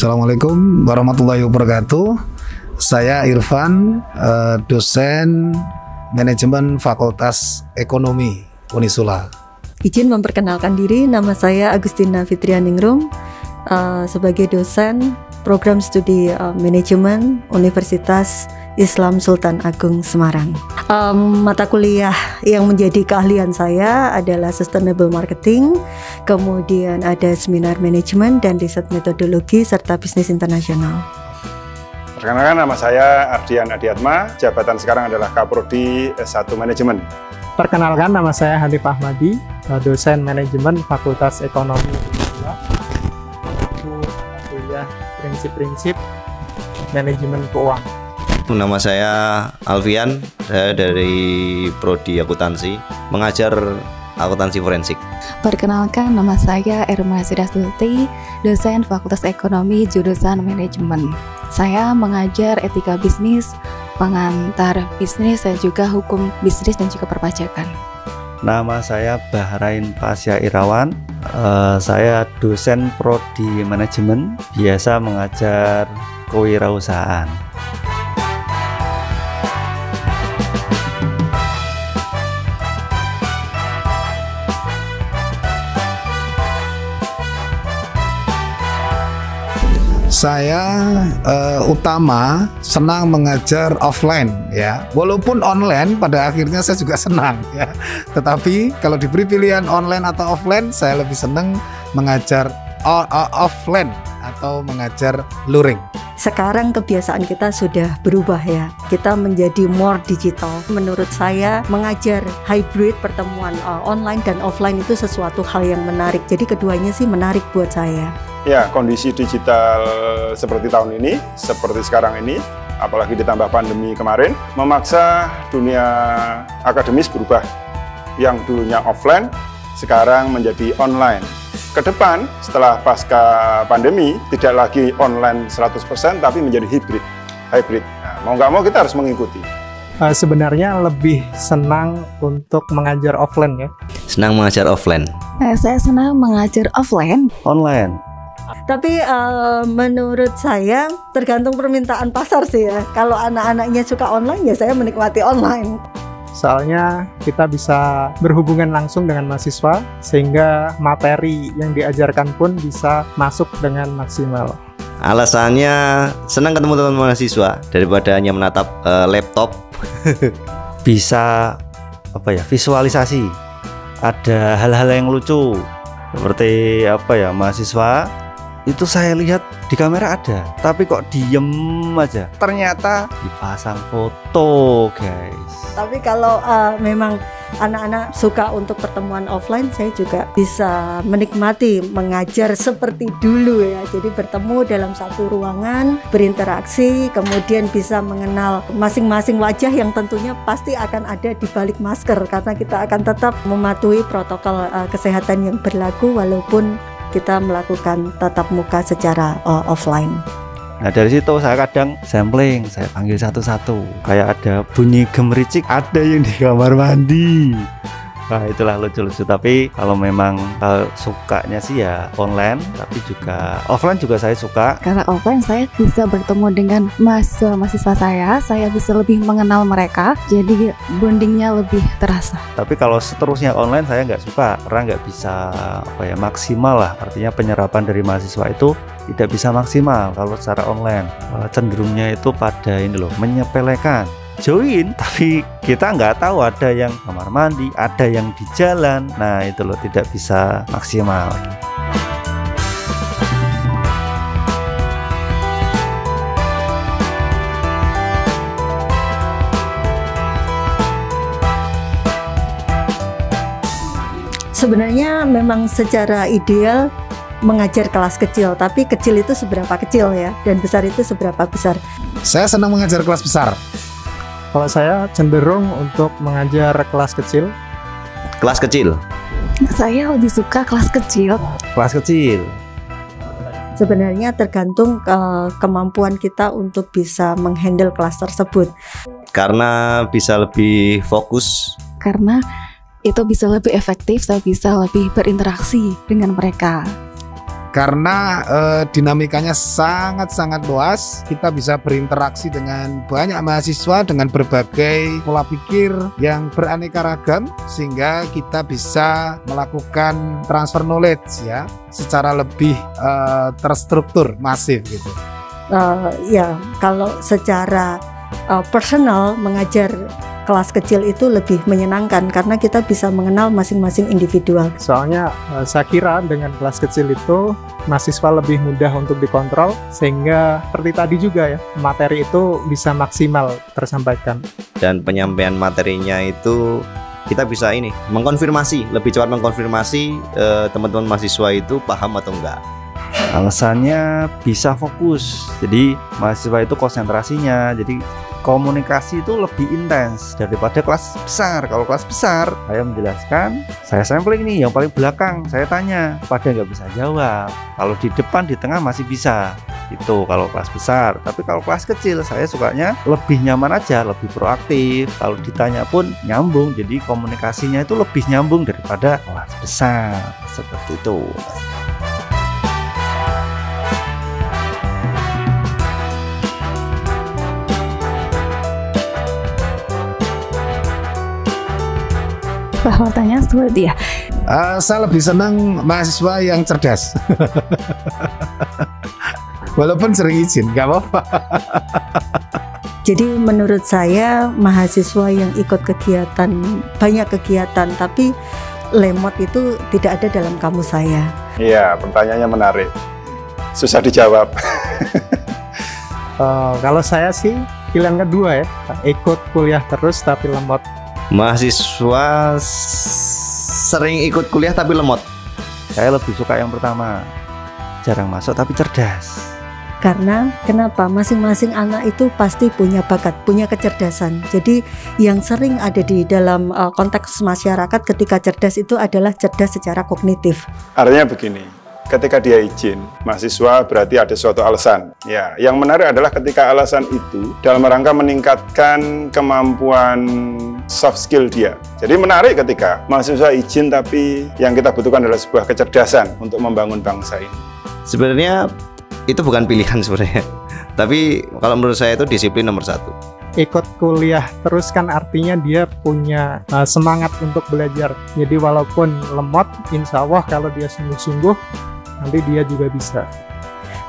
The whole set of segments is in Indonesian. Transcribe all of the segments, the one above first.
Assalamualaikum warahmatullahi wabarakatuh. Saya Irfan, dosen manajemen Fakultas Ekonomi Unisula. Izin memperkenalkan diri, nama saya Agustina Fitrianingrum, sebagai dosen program studi manajemen Universitas Islam Sultan Agung Semarang. Mata kuliah yang menjadi keahlian saya adalah Sustainable Marketing, kemudian ada seminar manajemen dan riset metodologi serta bisnis internasional. Perkenalkan, nama saya Ardian Adiatma, jabatan sekarang adalah Kaprodi S1 Manajemen. Perkenalkan, nama saya Hanif Ahmadi, dosen manajemen Fakultas Ekonomi Unisula. Aku kuliah prinsip-prinsip manajemen keuangan. Nama saya Alfian, saya dari Prodi Akuntansi, mengajar akuntansi forensik. Perkenalkan, nama saya Irma Sidastulti, dosen Fakultas Ekonomi jurusan Manajemen. Saya mengajar etika bisnis, pengantar bisnis, dan juga hukum bisnis dan juga perpajakan. Nama saya Bahrain Pasya Irawan, saya dosen Prodi Manajemen, biasa mengajar kewirausahaan. Saya utama senang mengajar offline ya. Walaupun online pada akhirnya saya juga senang ya. Tetapi kalau diberi pilihan online atau offline, saya lebih senang mengajar offline atau mengajar luring. Sekarang kebiasaan kita sudah berubah ya, kita menjadi more digital. Menurut saya mengajar hybrid, pertemuan online dan offline itu sesuatu hal yang menarik. Jadi keduanya sih menarik buat saya. Ya, kondisi digital seperti tahun ini, seperti sekarang ini, apalagi ditambah pandemi kemarin, memaksa dunia akademis berubah. Yang dulunya offline, sekarang menjadi online. Kedepan, setelah pasca pandemi, tidak lagi online 100%, tapi menjadi hybrid. Nah, mau nggak mau kita harus mengikuti. Sebenarnya lebih senang untuk mengajar offline ya. Senang mengajar offline. Saya senang mengajar offline. Online. Tapi menurut saya tergantung permintaan pasar sih ya. Kalau anak-anaknya suka online ya saya menikmati online. Soalnya kita bisa berhubungan langsung dengan mahasiswa, sehingga materi yang diajarkan pun bisa masuk dengan maksimal. Alasannya senang ketemu teman mahasiswa daripada hanya menatap laptop. Bisa visualisasi. Ada hal-hal yang lucu seperti mahasiswa itu saya lihat di kamera ada, tapi kok diem aja. Ternyata dipasang foto, guys. Tapi kalau memang anak-anak suka untuk pertemuan offline, saya juga bisa menikmati mengajar seperti dulu ya. Jadi bertemu dalam satu ruangan, berinteraksi, kemudian bisa mengenal masing-masing wajah yang tentunya pasti akan ada di balik masker, karena kita akan tetap mematuhi protokol kesehatan yang berlaku walaupun kita melakukan tatap muka secara offline. Nah, dari situ saya kadang sampling, saya panggil satu-satu. Kayak ada bunyi gemericik, ada yang di kamar mandi. Wah, itulah lucu-lucu. Tapi kalau memang sukanya sih ya online, tapi juga offline juga saya suka. Karena offline saya bisa bertemu dengan mahasiswa saya bisa lebih mengenal mereka, jadi bondingnya lebih terasa. Tapi kalau seterusnya online saya nggak suka, karena nggak bisa maksimal lah. Artinya penyerapan dari mahasiswa itu tidak bisa maksimal kalau secara online. Cenderungnya itu pada menyepelekan. Join, tapi kita nggak tahu, ada yang kamar mandi, ada yang di jalan. Nah itu tidak bisa maksimal. Sebenarnya memang secara ideal mengajar kelas kecil, tapi kecil itu seberapa kecil ya, dan besar itu seberapa besar. Saya senang mengajar kelas besar. Kalau saya cenderung untuk mengajar kelas kecil. Kelas kecil. Saya lebih suka kelas kecil. Kelas kecil. Sebenarnya tergantung kemampuan kita untuk bisa menghandle kelas tersebut. Karena bisa lebih fokus. Karena itu bisa lebih efektif, saya bisa lebih berinteraksi dengan mereka. karena dinamikanya sangat-sangat luas. Kita bisa berinteraksi dengan banyak mahasiswa dengan berbagai pola pikir yang beraneka ragam, sehingga kita bisa melakukan transfer knowledge ya secara lebih terstruktur, masif gitu. Ya, kalau secara personal mengajar kelas kecil itu lebih menyenangkan karena kita bisa mengenal masing-masing individual. Soalnya saya kira dengan kelas kecil itu mahasiswa lebih mudah untuk dikontrol, sehingga seperti tadi juga ya, materi itu bisa maksimal tersampaikan. Dan penyampaian materinya itu kita bisa mengkonfirmasi, lebih cepat mengkonfirmasi teman-teman mahasiswa itu paham atau enggak. Alasannya bisa fokus, jadi mahasiswa itu konsentrasinya, jadi komunikasi itu lebih intens daripada kelas besar. Kalau kelas besar, saya menjelaskan, saya sampling nih, yang paling belakang saya tanya, pada nggak bisa jawab. Kalau di depan, di tengah masih bisa. Itu kalau kelas besar. Tapi kalau kelas kecil, saya sukanya lebih nyaman aja, lebih proaktif. Kalau ditanya pun nyambung, jadi komunikasinya itu lebih nyambung daripada kelas besar. Seperti itu. Pertanyaannya sulit ya. Saya lebih senang mahasiswa yang cerdas. Walaupun sering izin, nggak apa-apa. Jadi menurut saya mahasiswa yang ikut kegiatan, banyak kegiatan, tapi lemot itu tidak ada dalam kamus saya. Iya, pertanyaannya menarik. Susah dijawab. Kalau saya sih pilihan kedua ya, ikut kuliah terus tapi lemot. Mahasiswa sering ikut kuliah tapi lemot. Saya lebih suka yang pertama, jarang masuk tapi cerdas. Karena kenapa? Masing-masing anak itu pasti punya bakat, punya kecerdasan. Jadi yang sering ada di dalam konteks masyarakat ketika cerdas itu adalah cerdas secara kognitif. Artinya begini, ketika dia izin, mahasiswa berarti ada suatu alasan. Ya, yang menarik adalah ketika alasan itu dalam rangka meningkatkan kemampuan soft skill dia. Jadi menarik ketika mahasiswa izin tapi yang kita butuhkan adalah sebuah kecerdasan untuk membangun bangsa ini. Sebenarnya itu bukan pilihan sebenarnya. Tapi kalau menurut saya itu disiplin nomor 1. Ikut kuliah terus kan artinya dia punya semangat untuk belajar. Jadi walaupun lemot, insya Allah kalau dia sungguh-sungguh nanti dia juga bisa.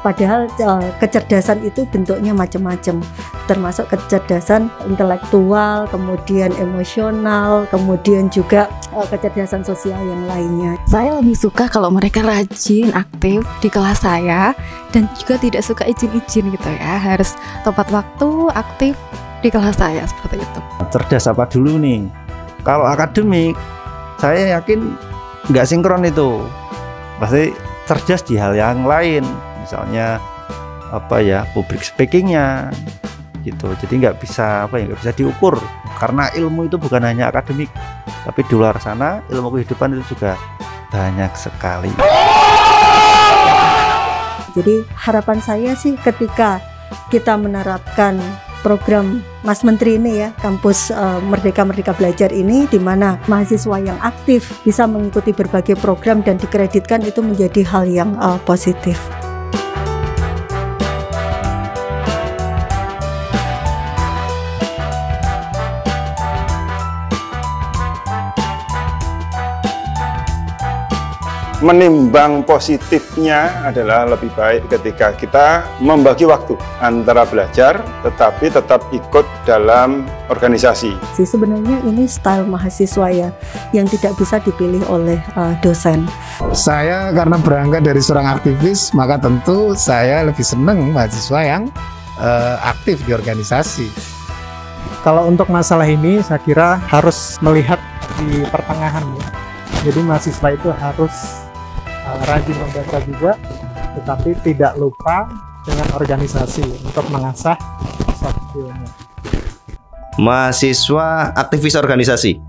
Padahal kecerdasan itu bentuknya macam-macam, termasuk kecerdasan intelektual, kemudian emosional, kemudian juga kecerdasan sosial yang lainnya. Saya lebih suka kalau mereka rajin, aktif di kelas saya, dan juga tidak suka izin-izin gitu ya. Harus tepat waktu, aktif di kelas saya, seperti itu. Cerdas apa dulu nih? Kalau akademik, saya yakin nggak sinkron itu. Pasti cerdas di hal yang lain. Misalnya public speakingnya gitu. Jadi nggak bisa diukur, karena ilmu itu bukan hanya akademik, tapi di luar sana ilmu kehidupan itu juga banyak sekali. Jadi harapan saya sih ketika kita menerapkan program Mas Menteri ini ya, kampus Merdeka Belajar ini, di mana mahasiswa yang aktif bisa mengikuti berbagai program dan dikreditkan, itu menjadi hal yang positif. Menimbang positifnya adalah lebih baik ketika kita membagi waktu antara belajar tetapi tetap ikut dalam organisasi. Sebenarnya ini style mahasiswa ya, yang tidak bisa dipilih oleh dosen. Saya karena berangkat dari seorang aktivis, maka tentu saya lebih senang mahasiswa yang aktif di organisasi. Kalau untuk masalah ini saya kira harus melihat di pertengahan ya. Jadi mahasiswa itu harus rajin membaca juga, tetapi tidak lupa dengan organisasi untuk mengasah soft skill-nya. Mahasiswa aktivis organisasi.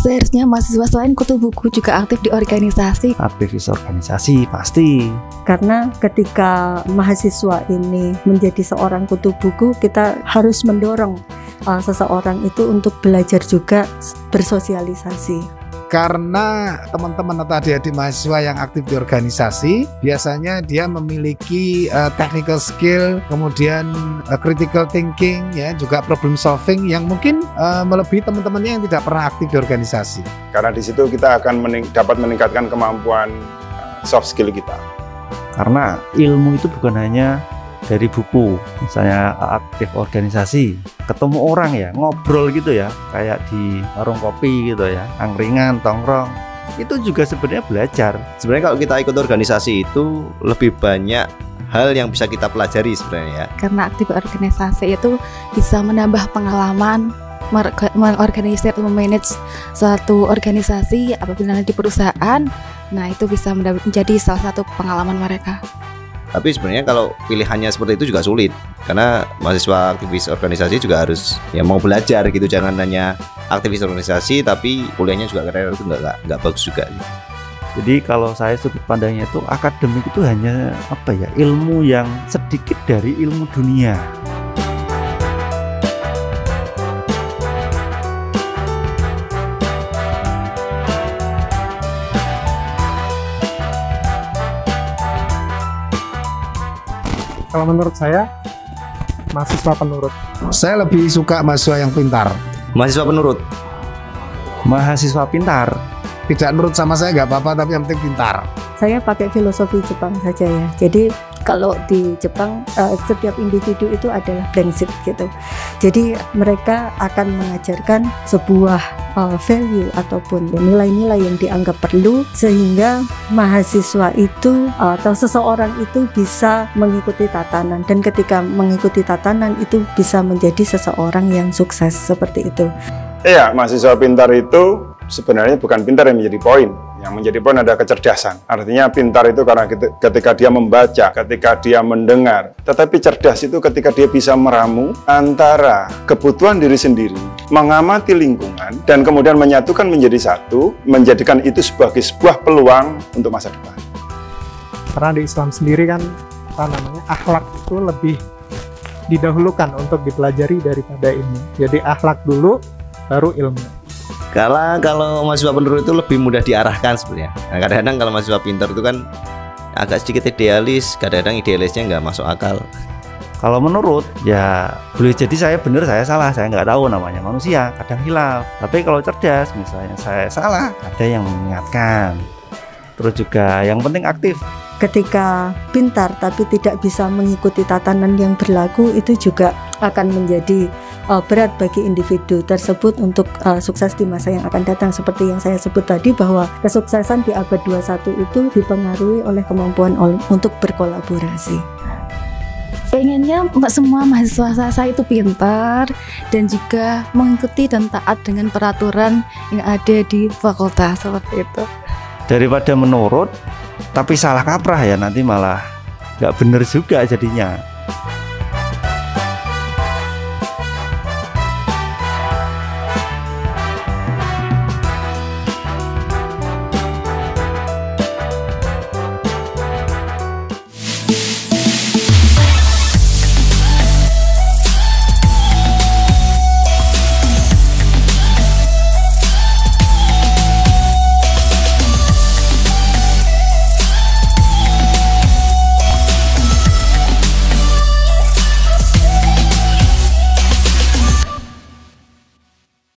Seharusnya mahasiswa selain kutu buku juga aktif di organisasi. Aktivis organisasi pasti. Karena ketika mahasiswa ini menjadi seorang kutu buku, kita harus mendorong seseorang itu untuk belajar juga bersosialisasi. Karena teman-teman atau adik-adik mahasiswa yang aktif di organisasi biasanya dia memiliki technical skill, kemudian critical thinking, ya, juga problem solving yang mungkin melebihi teman-temannya yang tidak pernah aktif di organisasi. Karena di situ kita akan dapat meningkatkan kemampuan soft skill kita. Karena ilmu itu bukan hanya dari buku, misalnya aktif organisasi, ketemu orang ya, ngobrol gitu ya, kayak di warung kopi gitu ya, angkringan, tongkrong, itu juga sebenarnya belajar. Sebenarnya kalau kita ikut organisasi itu lebih banyak hal yang bisa kita pelajari sebenarnya ya. Karena aktif organisasi itu bisa menambah pengalaman mengorganisir atau memanage suatu organisasi apabila di perusahaan. Nah, itu bisa menjadi salah satu pengalaman mereka. Tapi sebenarnya kalau pilihannya seperti itu juga sulit, karena mahasiswa aktivis organisasi juga harus ya mau belajar gitu, jangan hanya aktivis organisasi tapi kuliahnya juga karena itu nggak bagus juga. Jadi kalau saya sudut pandangnya itu akademik itu hanya apa ya, ilmu yang sedikit dari ilmu dunia. Kalau menurut saya, mahasiswa penurut. Saya lebih suka mahasiswa yang pintar. Mahasiswa penurut. Mahasiswa pintar. Tidak nurut sama saya nggak apa-apa, tapi yang penting pintar. Saya pakai filosofi Jepang saja ya. Jadi kalau di Jepang setiap individu itu adalah blank sheet gitu. Jadi mereka akan mengajarkan sebuah value ataupun nilai-nilai yang dianggap perlu sehingga mahasiswa itu atau seseorang itu bisa mengikuti tatanan, dan ketika mengikuti tatanan itu bisa menjadi seseorang yang sukses seperti itu. Iya, mahasiswa pintar itu sebenarnya bukan pintar yang menjadi poin. Yang menjadi poin adalah kecerdasan. Artinya pintar itu karena ketika dia membaca, ketika dia mendengar. Tetapi cerdas itu ketika dia bisa meramu antara kebutuhan diri sendiri, mengamati lingkungan, dan kemudian menyatukan menjadi satu, menjadikan itu sebagai sebuah peluang untuk masa depan. Karena di Islam sendiri kan akhlak itu lebih didahulukan untuk dipelajari daripada ilmu. Jadi akhlak dulu, baru ilmu. Kalau mahasiswa penurut itu lebih mudah diarahkan sebenarnya. Nah, kadang-kadang kalau mahasiswa pintar itu kan agak sedikit idealis, kadang-kadang idealisnya nggak masuk akal. Kalau menurut ya boleh jadi saya benar, saya salah, saya nggak tahu, namanya manusia, kadang hilaf. Tapi kalau cerdas, misalnya saya salah, ada yang mengingatkan. Terus juga yang penting aktif. Ketika pintar tapi tidak bisa mengikuti tatanan yang berlaku, itu juga akan menjadi berat bagi individu tersebut untuk sukses di masa yang akan datang. Seperti yang saya sebut tadi, bahwa kesuksesan di abad 21 itu dipengaruhi oleh kemampuan untuk berkolaborasi. Pengennya semua mahasiswa saya itu pintar dan juga mengikuti dan taat dengan peraturan yang ada di fakultas, seperti itu. Daripada menurut tapi salah kaprah ya, nanti malah nggak bener juga jadinya.